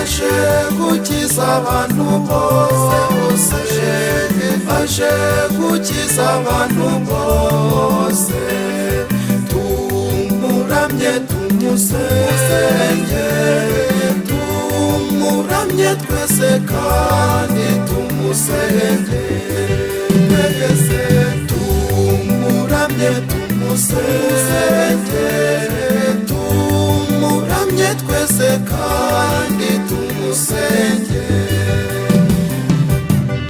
aje gukiza abantu bose, aje gukiza abantu bose. Tumuramye tumusenge, tumuramye twese kandi tumusenge. Tumuramye tumusenge, tumuramye twese kandi tumusenge.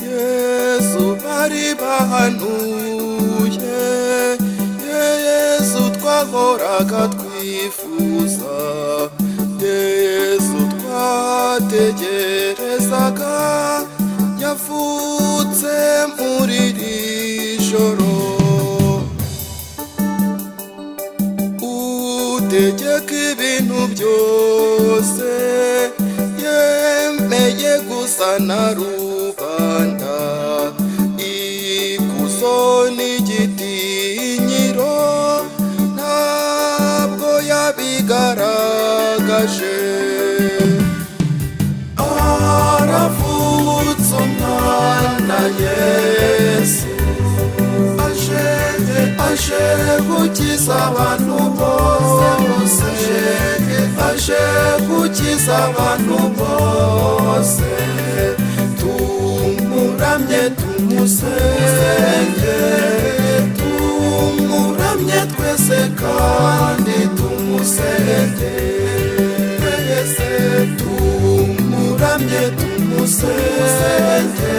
Yesu bari bahanuye, Yesu twahoraga twifuza, Yesu twategerezaga, yavutse muri iri joro. Utegeka ibintu byose, yemeye gusana rubanda, ikuzo n'igitinyiro ntabwo yabigaragaje. Aravutse umwana Yesu, aje gukiza abantu bose, aje gukiza abantu bose. Tumuramye tumusenge, tumuramye twese kandi tumusenge. Tumuramye tumusenge,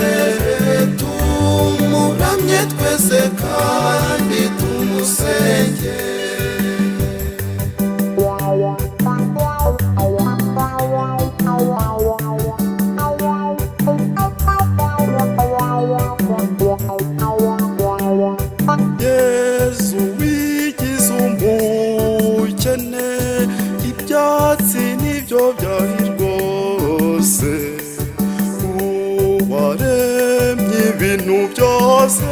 tumuramye twese kandi tumusenge. Yesu wigize umukene, ibyatsi nibyo byari rwose. Uwaremye ibintu byose,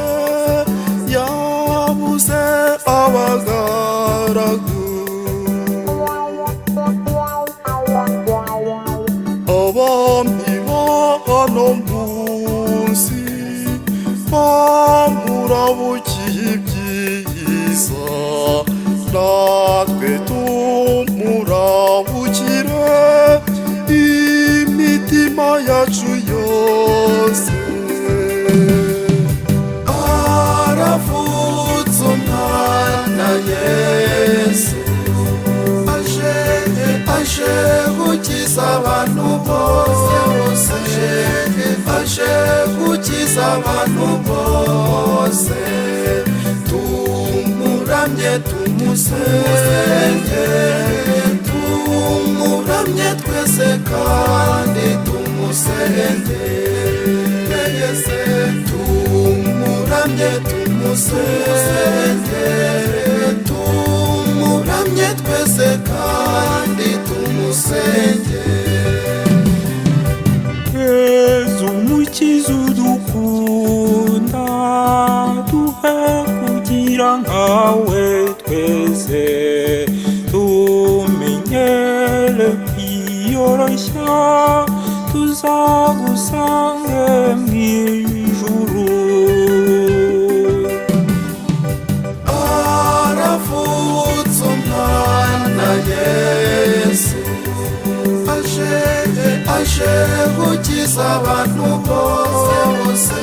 yabuze abagaragu. Abami ba hano munsi bamurabukiye ibyiza, natwe tumurabukire imitima yacu yose. Aravutse umwana Yesu, aje gukiza abantu bose, aje gukiza abantu bose. Tumuramye tumusenge, tumuramye twese kandi tumusenge. Tumuramye tumusenge, tumuramye twese kandi tumusenge. Yesu umukiza udukunda, duhe kugira nkawe twese, tumenyere kwiyoroshya, tuzagusange mw'ijuru. Aravutse umwana Yesu, aje gukiza abantu bose,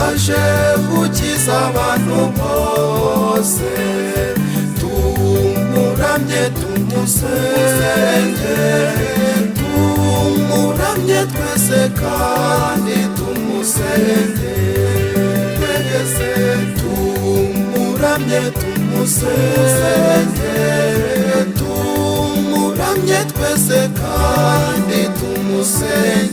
aje gukiza abantu bose. Tumuramye tumusenge, tumuramye twese kandi tumusenge. Tumuramye tumusenge, tumuramye twese kandi tumusenge.